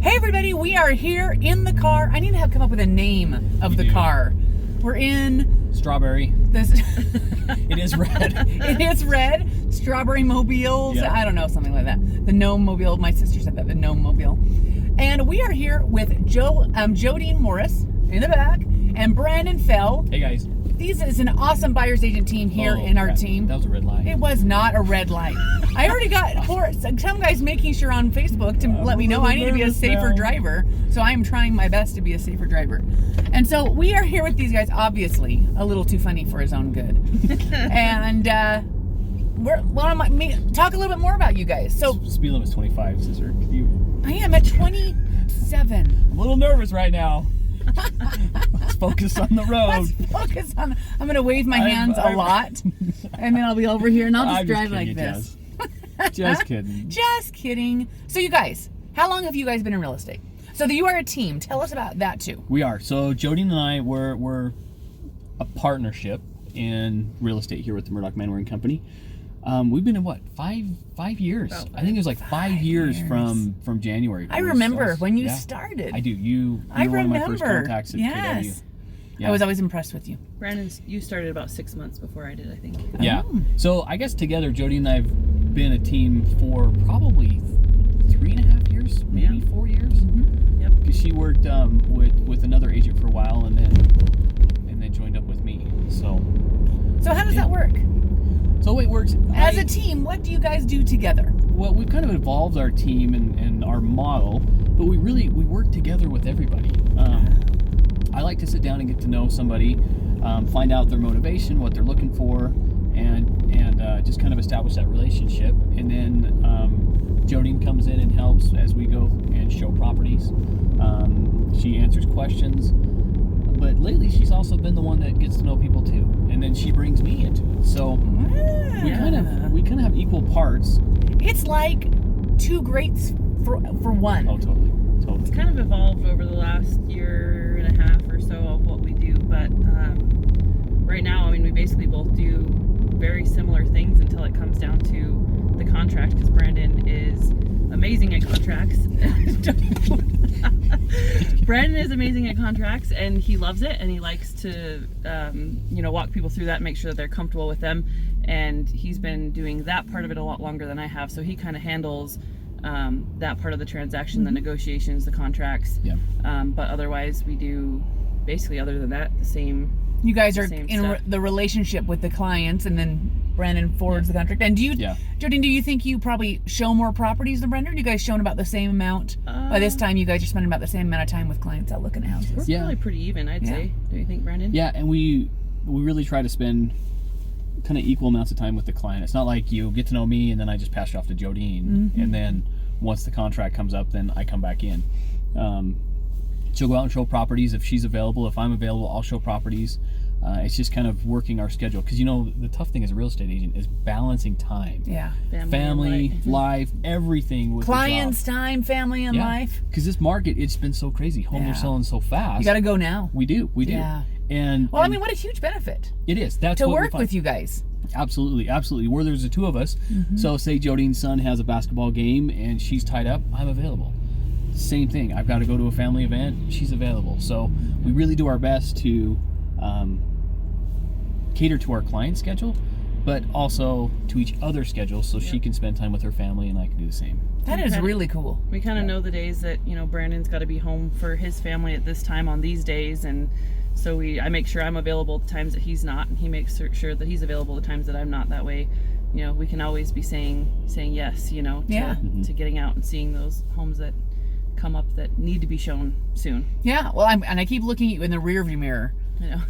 Hey everybody, we are here in the car. I need to come up with a name of the car. We're in Strawberry. this. It is red. It is red. Strawberry Mobiles. Yeah. I don't know, something like that. The Gnome Mobile. My sister said that, the Gnome Mobile. And we are here with JoDean Morris in the back and Brandon Fell. Hey guys. This is an awesome buyer's agent team here in our team. That was a red light. It was not a red light. I already got some guys making sure on Facebook to let me know I need to be a safer driver. So I am trying my best to be a safer driver. And so we are here with these guys, obviously a little too funny for his own good. And talk a little bit more about you guys. So speed limit's 25, sister. I am at 27. I'm a little nervous right now. Let's focus on the road. Let's focus on. I'm gonna wave my hands a lot, and then I'll be over here and I'll just drive like this. Just kidding. Just kidding. So you guys, how long have you guys been in real estate? So you are a team. Tell us about that too. We are. So JoDean and I we're a partnership in real estate here with the Murdock Manwaring company. We've been in what, five years? I think it was like 5 years from January. I remember when you started. I do. You were one of my first contacts at KW. Yeah. I was always impressed with you. Brandon, you started about 6 months before I did, I think. Yeah. So I guess together, JoDean and I have been a team for probably 3.5 years, maybe 4 years. Mm-hmm. Yep. Because she worked with another agent for a while, and then joined up with me. So how does that work? So it works as a team. What do you guys do together? Well, we've kind of evolved our team and our model, but we work together with everybody. I like to sit down and get to know somebody, find out their motivation, what they're looking for, and just kind of establish that relationship. And then JoDean comes in and helps as we go and show properties. She answers questions, but lately she's also been the one that gets to know people too, and then she brings me into it. So we kind of have equal parts. It's like two greats for one. Oh, totally. It's kind of evolved over the last year and a half or so of what we do, but right now, I mean, we basically both do very similar things until it comes down to the contract, because Brandon is amazing at contracts. Brandon is amazing at contracts, and he loves it, and he likes to walk people through that, make sure that they're comfortable with them, and he's been doing that part of it a lot longer than I have, so he kind of handles that part of the transaction, the negotiations, the contracts. Yeah. But otherwise, we do basically, other than that, the same. You guys are in the relationship with the clients, and then Brandon forwards the contract. And JoDean, do you think you probably show more properties than Brandon? Or you guys shown about the same amount? By this time, you guys are spending about the same amount of time with clients out looking at houses. We're probably pretty even, I'd say. Do you think, Brandon? Yeah, and we really try to spend kind of equal amounts of time with the client. It's not like you get to know me and then I just pass you off to JoDean, and then once the contract comes up, then I come back in. She'll go out and show properties if she's available. If I'm available, I'll show properties. It's just kind of working our schedule, because the tough thing as a real estate agent is balancing time. Yeah. Family, life, everything with clients, time, family, and life. Because this market, it's been so crazy. Homes are selling so fast. You got to go now. We do. Yeah. And I mean, what a huge benefit. It is. That's to what work with you guys. Absolutely. Where there's the two of us. So say JoDean's son has a basketball game and she's tied up, I'm available. Same thing. I've got to go to a family event, she's available. So we really do our best to cater to our client's schedule, but also to each other's schedule, so she can spend time with her family and I can do the same. That is really cool. We kind of know the days that Brandon's got to be home for his family at this time on these days, and so I make sure I'm available the times that he's not, and he makes sure that he's available the times that I'm not. That way, we can always be saying yes, to getting out and seeing those homes that come up that need to be shown soon. Yeah, well, I keep looking at you in the rearview mirror. I know.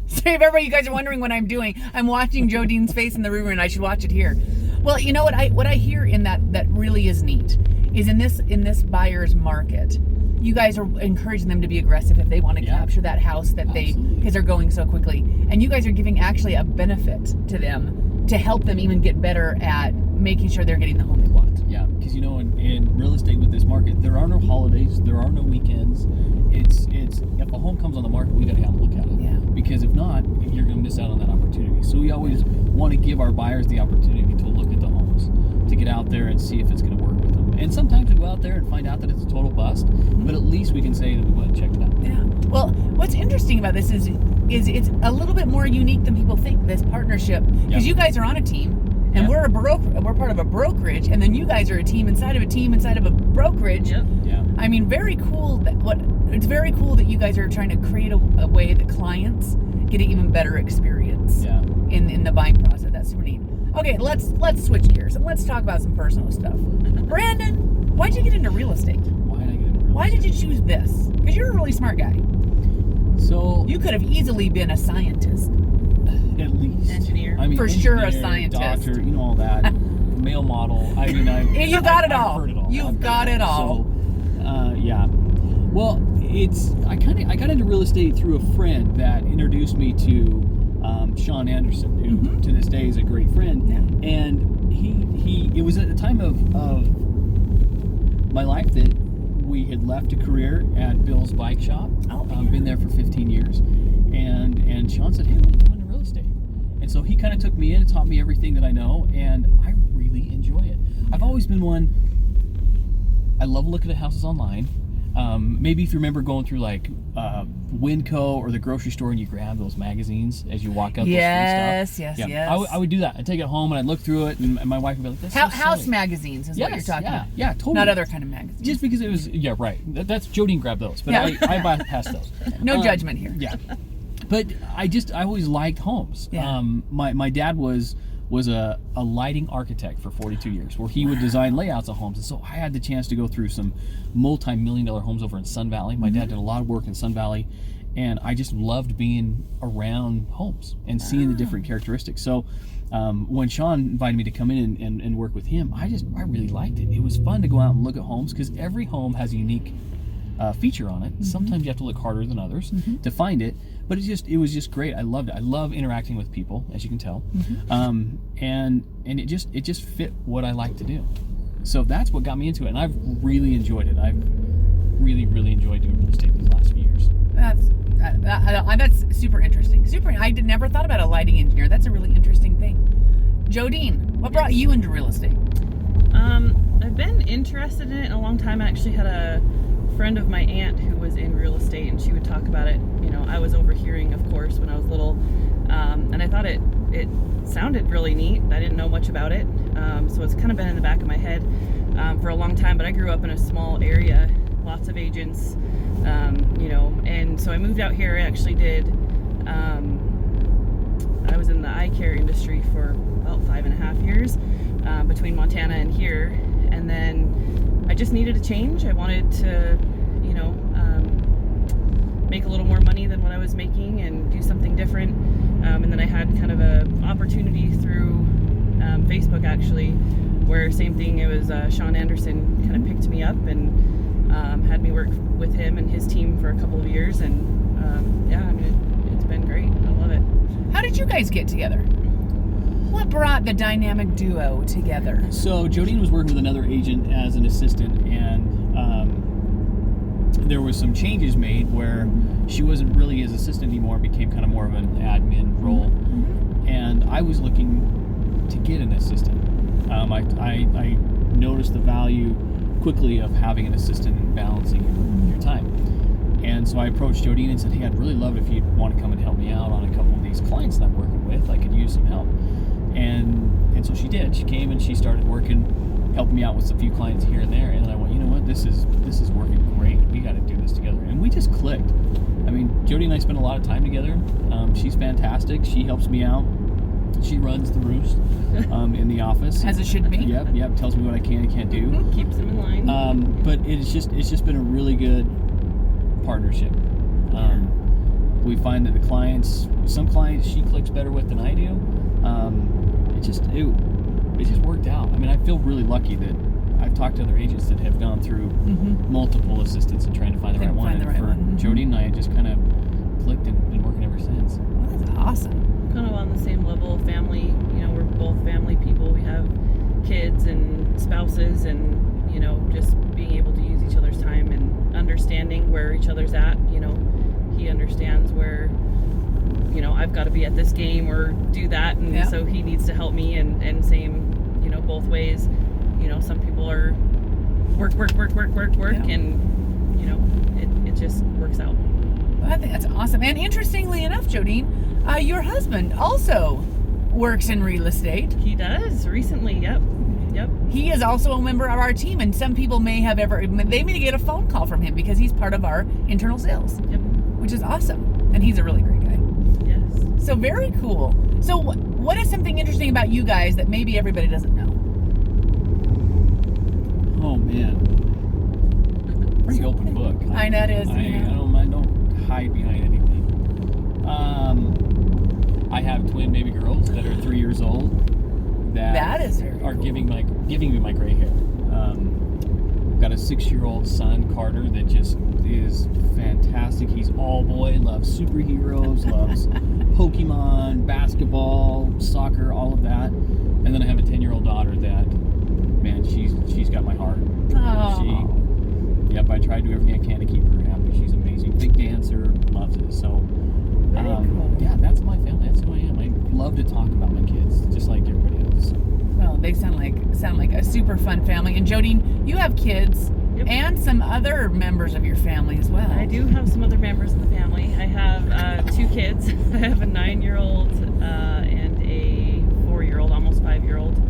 So if ever you guys are wondering what I'm doing, I'm watching JoDean's face in the rearview, and I should watch it here. Well, you know what I hear in that really is neat is in this buyer's market, you guys are encouraging them to be aggressive if they want to capture that house that because they're going so quickly, and you guys are giving actually a benefit to them to help them even get better at making sure they're getting the home they want. Yeah, because in real estate with this market, there are no holidays, there are no weekends. It's if a home comes on the market, we got to have a look at it. Yeah. Because if not, you're going to miss out on that opportunity. So we always want to give our buyers the opportunity to look at the homes, to get out there and see if it's going to work with them. And sometimes we go out there and find out that it's a total bust, but at least we can say that we went and checked it out. Yeah. Well, what's interesting about this is it's a little bit more unique than people think, this partnership, because you guys are on a team, and we're part of a brokerage, and then you guys are a team inside of a brokerage. Yep. Yeah. I mean, very cool. It's very cool that you guys are trying to create a way that clients get an even better experience in the buying process. That's super neat. Okay, let's switch gears and let's talk about some personal stuff. Brandon, why'd you get into real estate? Why did I get into real Why estate? did you choose this? Because you're a really smart guy. So You could have easily been a scientist. at least Engineer. I mean, For sure a engineer, scientist. doctor, all that. Male model. I mean, You got it I've all. heard it all. You've got it all. So, yeah. Well, I got into real estate through a friend that introduced me to Sean Anderson, who to this day is a great friend. Yeah. And it was at the time of my life that we had left a career at Bill's bike shop. Oh, Been there for 15 years. And Sean said, hey, why don't you come into real estate? And so he kind of took me in and taught me everything that I know, and I really enjoy it. I've always been one, I love looking at houses online. Maybe if you remember going through like Winco or the grocery store and you grab those magazines as you walk up Yes, those free yes, stuff. yes. I would do that. I'd take it home and I'd look through it, and my wife would be like, that's so House silly. magazines is what you're talking about. Yeah, totally. Not other kind of magazines. Just because it was, right. That's JoDean grabbed those, but Yeah. I bypassed those. No judgment here. Yeah. But I always liked homes. Yeah. My dad was a lighting architect for 42 years, where he would design layouts of homes. And so I had the chance to go through some multi-million-dollar homes over in Sun Valley. My dad did a lot of work in Sun Valley, and I just loved being around homes and seeing the different characteristics. So when Sean invited me to come in and work with him, I really liked it. It was fun to go out and look at homes, because every home has a unique feature on it. Sometimes you have to look harder than others to find it, but it was just great. I loved it. I love interacting with people, as you can tell, and it just fit what I like to do. So that's what got me into it, and I've really enjoyed it. I've really enjoyed doing real estate these last few years. That's super interesting. I never thought about a lighting engineer. That's a really interesting thing. JoDean, what brought you into real estate? I've been interested in it in a long time. I actually had a friend of my aunt who was in real estate, and she would talk about it. I was overhearing, of course, when I was little, and I thought it sounded really neat. I didn't know much about it, so it's kind of been in the back of my head for a long time. But I grew up in a small area, lots of agents, and so I moved out here. I actually did. I was in the eye care industry for about 5.5 years, between Montana and here, and then I just needed a change. I wanted to, make a little more money than what I was making and do something different. And then I had kind of a opportunity through Facebook, actually, where same thing. It was Sean Anderson kind of picked me up and had me work with him and his team for a couple of years, and it's been great. I love it. How did you guys get together? What brought the dynamic duo together? So JoDean was working with another agent as an assistant, and there was some changes made where she wasn't really his assistant anymore, became kind of more of an admin role. And I was looking to get an assistant. I noticed the value quickly of having an assistant and balancing your time. And so I approached JoDean and said, hey, I'd really love it if you'd want to come and help me out on a couple of these clients that I'm working with. I could use some help. And so she did. She came and she started working, helping me out with a few clients here and there. And then I went, you know what, this is working great. We got to do this together. And we just clicked. I mean, JoDean and I spend a lot of time together. She's fantastic. She helps me out. She runs the roost in the office. As it should be. Yep. Tells me what I can and can't do. Keeps them in line. But it's just been a really good partnership. We find that some clients she clicks better with than I do. It just worked out. I mean, I feel really lucky that I've talked to other agents that have gone through multiple assistants and trying to find the right one. And for JoDean and I, just kind of clicked and been working ever since. Well, that's awesome. Kind of on the same level, family. We're both family people. We have kids and spouses, and just being able to use each other's time and understanding where each other's at. He understands where I've got to be at this game or do that, and so he needs to help me, and same both ways. Some people are work, Yeah. and you know, it just works out. Well, I think that's awesome. And interestingly enough, JoDean, your husband also works in real estate. He does recently. Yep. He is also a member of our team, and some people may get a phone call from him because he's part of our internal sales, Yep. which is awesome. And he's a really great guy. Yes. So very cool. So what is something interesting about you guys that maybe everybody doesn't know? Oh man, pretty open book. I know it is. I don't hide behind anything. I have twin baby girls that are 3 years old. That is very are cool. giving me my gray hair. I've got a 6-year-old son, Carter, that just is fantastic. He's all boy, loves superheroes, loves Pokemon, basketball, soccer, all of that. And then I have a 10-year-old daughter that, man, she's got my heart. Oh. Yep, I try to do everything I can to keep her happy. She's amazing, big dancer, loves it. So, Very cool. yeah, that's my family. That's who I am. I love to talk about my kids, just like everybody else. Well, they sound like a super fun family. And JoDean, you have kids. Yep. And some other members of your family as well. I do have some other members of the family. I have 2 kids. I have a 9-year-old and a 4-year-old, almost 5-year-old.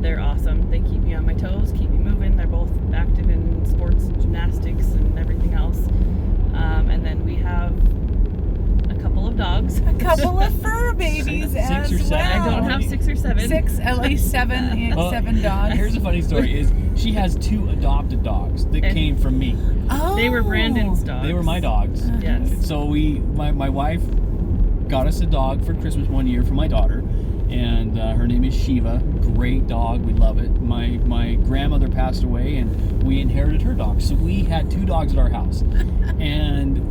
They're awesome. They keep me on my toes, keep me moving. They're both active in sports and gymnastics and everything else. And then we have a couple of dogs. A couple of fur babies Six as or seven. well. I don't have 6 or 7. 6, at least 7 Well, 7 dogs. Here's a funny story: is she has 2 adopted dogs that And- came from me. Oh. They were Brandon's dogs. They were my dogs. Yes. So my wife got us a dog for Christmas one year for my daughter, and her name is Shiva. Great dog, we love it. My grandmother passed away, and we inherited her dog. So we had 2 dogs at our house, and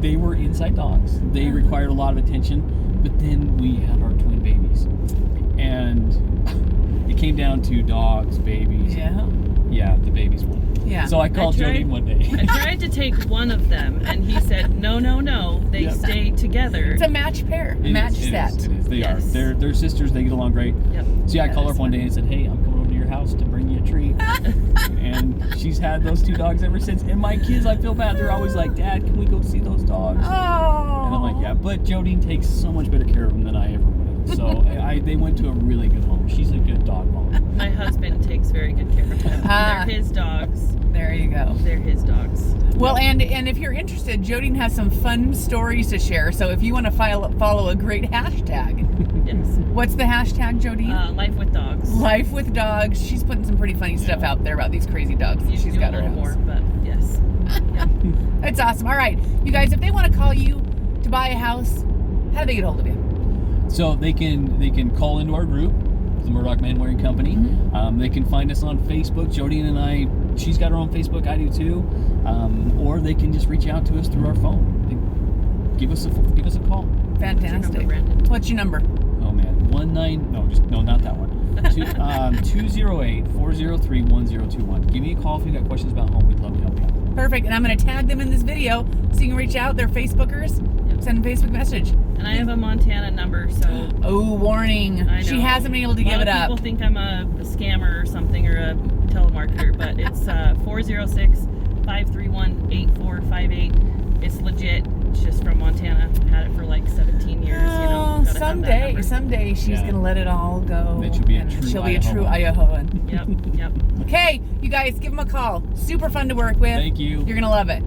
they were inside dogs. They required a lot of attention, but then we had our twin babies, and it came down to dogs, babies. Yeah. The babies won. Yeah. So I called JoDean one day. I tried to take one of them, and he said, no. They Yep. stay together. It's a match pair, match set. It is. They Yes. are. They're sisters. They get along great. Yep. So yeah, I called her that's up one day and said, "Hey, I'm coming over to your house to bring you a treat." And she's had those 2 dogs ever since. And my kids, I feel bad. They're always like, "Dad, can we go see those dogs?" Oh. And I'm like, "Yeah." But JoDean takes so much better care of them than I ever would have. So they went to a really good home. She's a good dog mom. My husband takes very good care of them. Ah. They're his dogs. There you go. They're his dogs. Well, and if you're interested, JoDean has some fun stories to share. So if you want to follow a great hashtag, Yes. what's the hashtag, JoDean? Life with dogs. Life with dogs. She's putting some pretty funny stuff out there about these crazy dogs that You she's do got a her little house. more, but yes. Yeah. It's awesome. All right, you guys, if they want to call you to buy a house, how do they get hold of you? So they can call into our group, the Murdock Manwaring Company. They can find us on Facebook. JoDean and I, she's got her own Facebook. I do too. Or they can just reach out to us through our phone. Give us a call. Fantastic. Brandon? What's your number? Oh man, not that one. 208-403-1021. Give me a call if you got questions about home. We'd love to help you out. Perfect. And I'm going to tag them in this video so you can reach out. They're Facebookers. Yep. Send them a Facebook message. And I have a Montana number, so Oh, warning. I know. She hasn't been able to give it A lot up. of people think I'm a scammer or something, or a telemarketer, but it's 406-531-8458. It's legit. It's just from Montana. Had it for like 17 years. Oh, Gotta have that number. someday she's Yeah. going to let it all go. Then she'll be a and true she'll be a true Idahoan. Idahoan. Yep. Okay, you guys, give them a call. Super fun to work with. Thank you. You're going to love it.